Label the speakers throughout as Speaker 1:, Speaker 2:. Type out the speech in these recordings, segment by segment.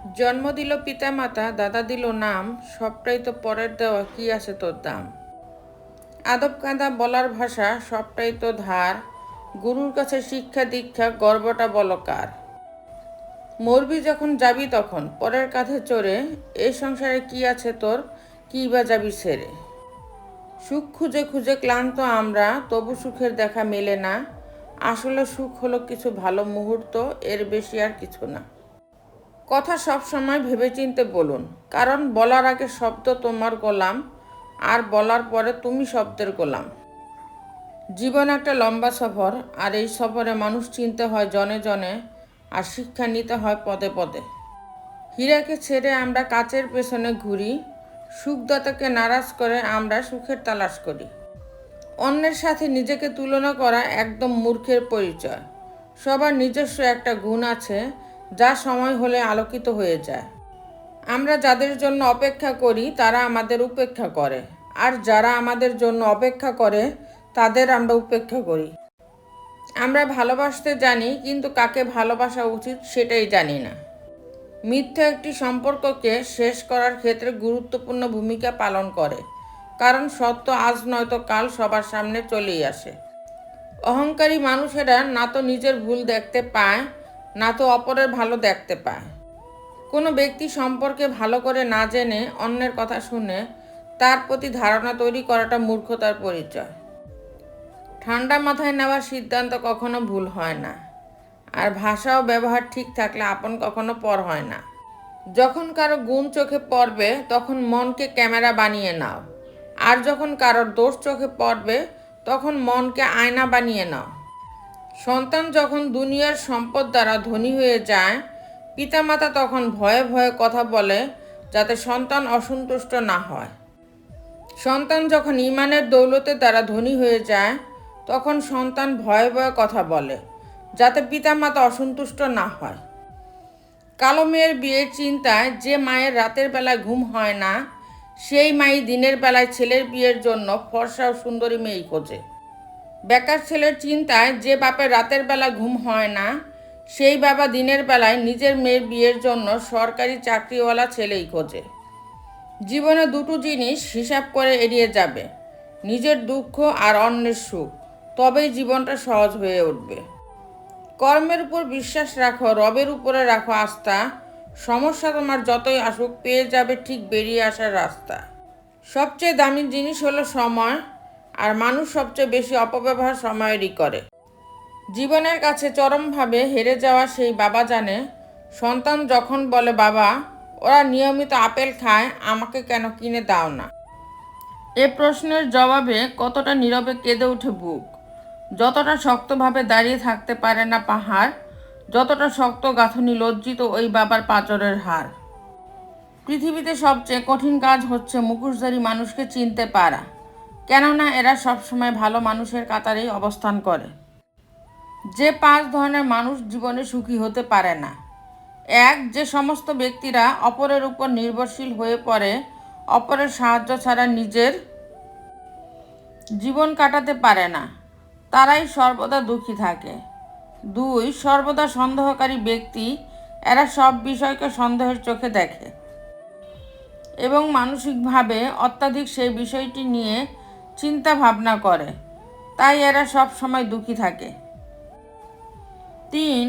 Speaker 1: জন্ম দিল পিতা মাতা, দাদা দিল নাম, সবটাই তো পরের দেওয়া, কি আছে তোর দাম। আদব কাঁদা বলার ভাষা, সবটাই তো ধার, গুরুর কাছে শিক্ষা দীক্ষা, গর্বটা বলকার। মরবি যখন যাবি তখন পরের কাঁধে চড়ে, এই সংসারে কি আছে তোর, কি বা যাবি ছেড়ে। সুখ খুঁজে খুঁজে ক্লান্ত আমরা, তবু সুখের দেখা মেলে না। আসলে সুখ হলো কিছু ভালো মুহূর্ত, এর বেশি আর কিছু না। কথা সব সময় ভেবেচিন্তে বলুন, কারণ বলার আগে শব্দ তোমার গোলাম, আর বলার পরে তুমি শব্দের গোলাম। জীবন একটা লম্বা সফর, আর এই সফরে মানুষ চিনতে হয় জনে জনে, আর শিক্ষা নিতে হয় পদে পদে। হীরাকে ছেড়ে আমরা কাচের পেছনে ঘুরি, সুখদাতাকে নারাজ করে আমরা সুখের তালাশ করি। অন্যের সাথে নিজেকে তুলনা করা একদম মূর্খের পরিচয়। সবার নিজস্ব একটা গুণ আছে, যা সময় হলে আলোকিত হয়ে যায়। আমরা যাদের জন্য অপেক্ষা করি তারা আমাদের উপেক্ষা করে, আর যারা আমাদের জন্য অপেক্ষা করে তাদের আমরা উপেক্ষা করি। আমরা ভালোবাসতে জানি, কিন্তু কাকে ভালোবাসা উচিত সেটাই জানি না। মিথ্যা একটি সম্পর্ককে শেষ করার ক্ষেত্রে গুরুত্বপূর্ণ ভূমিকা পালন করে, কারণ সত্য আজ নয়তো কাল সবার সামনে চলেই আসে। অহংকারী মানুষেরা না তো নিজের ভুল দেখতে পায়, না তো অপরের ভালো দেখতে পায়। কোনো ব্যক্তি সম্পর্কে ভালো করে না জেনে অন্যের কথা শুনে তার প্রতি ধারণা তৈরি করাটা মূর্খতার পরিচয়। ঠান্ডা মাথায় নেওয়ার সিদ্ধান্ত কখনো ভুল হয় না, আর ভাষা ও ব্যবহার ঠিক থাকলে আপন কখনো পর হয় না। যখন কারো গুণ চোখে পড়বে তখন মনকে ক্যামেরা বানিয়ে নাও, আর যখন কারোর দোষ চোখে পড়বে তখন মনকে আয়না বানিয়ে নাও। সন্তান যখন দুনিয়ার সম্পদ দ্বারা ধনী হয়ে যায়, পিতামাতা তখন ভয়ে ভয়ে কথা বলে যাতে সন্তান অসন্তুষ্ট না হয়। সন্তান যখন ঈমানের দৌলতের দ্বারা ধনী হয়ে যায়, তখন সন্তান ভয়ে ভয়ে কথা বলে যাতে পিতামাতা অসন্তুষ্ট না হয়। কালো মেয়ের বিয়ের চিন্তায় যে মায়ের রাতের বেলায় ঘুম হয় না, সেই মাই দিনের বেলায় ছেলের বিয়ের জন্য ফর্সা ও সুন্দরী মেয়েই খোঁজে। বেকার ছেলের চিন্তায় যে বাপের রাতের বেলা ঘুম হয় না, সেই বাবা দিনের বেলায় নিজের মেয়ের বিয়ের জন্য সরকারি চাকরিওয়ালা ছেলেই খোঁজে। জীবনে দুটো জিনিস হিসাব করে এড়িয়ে যাবে, নিজের দুঃখ আর অন্যের সুখ, তবেই জীবনটা সহজ হয়ে উঠবে। কর্মের উপর বিশ্বাস রাখো, রবের উপরে রাখো আস্থা, সমস্যা তোমার যতই আসুক পেয়ে যাবে ঠিক বেরিয়ে আসার রাস্তা। সবচেয়ে দামি জিনিস হলো সময়, আর মানুষ সবচেয়ে বেশি অপব্যবহার সময়েরই করে। জীবনের কাছে চরমভাবে হেরে যাওয়া সেই বাবা জানে, সন্তান যখন বলে বাবা ওরা নিয়মিত আপেল খায়, আমাকে কেন কিনে দাও না। এ প্রশ্নের জবাবে কতটা নীরবে কেঁদে ওঠে বুক। যতটা শক্তভাবে দাঁড়িয়ে থাকতে পারে না পাহাড়, যতটা শক্ত গাঁথনি লজ্জিত ওই বাবার পাঁজরের হার। পৃথিবীতে সবচেয়ে কঠিন কাজ হচ্ছে মুখোশধারী মানুষকে চিনতে পারা, কেননা এরা সবসময় ভালো মানুষের কাতারেই অবস্থান করে। যে 5 ধরনের মানুষ জীবনে সুখী হতে পারে না। 1. যে সমস্ত ব্যক্তিরা অপরের উপর নির্ভরশীল হয়ে পড়ে, অপরের সাহায্য ছাড়া নিজের জীবন কাটাতে পারে না, তারাই সর্বদা দুঃখী থাকে। 2. সর্বদা সন্দেহকারী ব্যক্তি, এরা সব বিষয়কে সন্দেহের চোখে দেখে এবং মানসিকভাবে অত্যাধিক সেই বিষয়টি নিয়ে চিন্তা ভাবনা করে, তাই এরা সব সময় দুঃখী থাকে। 3.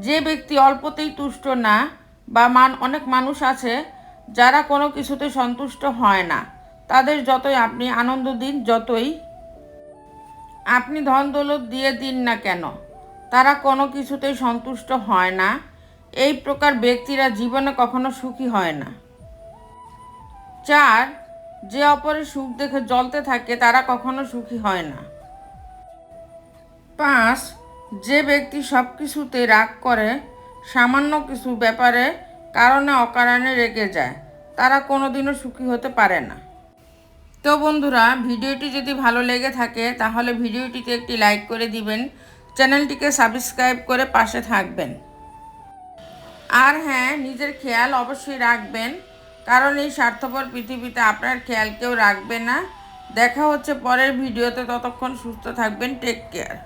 Speaker 1: যে ব্যক্তি অল্পতেই তুষ্ট না, বা অনেক মানুষ আছে যারা কোনো কিছুতে সন্তুষ্ট হয় না, তাদের যতই আপনি আনন্দ দিন, যতই আপনি ধন দৌলত দিয়ে দিন না কেন, তারা কোনো কিছুতেই সন্তুষ্ট হয় না। এই প্রকার ব্যক্তিরা জীবনে কখনো সুখী হয় না। 4. যে অপরের সুখ দেখে জ্বলতে থাকে, তারা কখনো সুখী হয় না। 5. যে ব্যক্তি সব কিছুতে রাগ করে, সামান্য কিছু ব্যাপারে কারণে অকারণে রেগে যায়, তারা কোনোদিনও সুখী হতে পারে না। তো বন্ধুরা, ভিডিওটি যদি ভালো লেগে থাকে তাহলে ভিডিওটিতে একটি লাইক করে দিবেন, চ্যানেলটিকে সাবস্ক্রাইব করে পাশে থাকবেন। আর হ্যাঁ, নিজের খেয়াল অবশ্যই রাখবেন, কারণ এই স্বার্থপর পৃথিবীতে আপনার খেয়াল কেউ রাখবে না। দেখা হচ্ছে পরের ভিডিওতে, ততক্ষণ সুস্থ থাকবেন। Take care.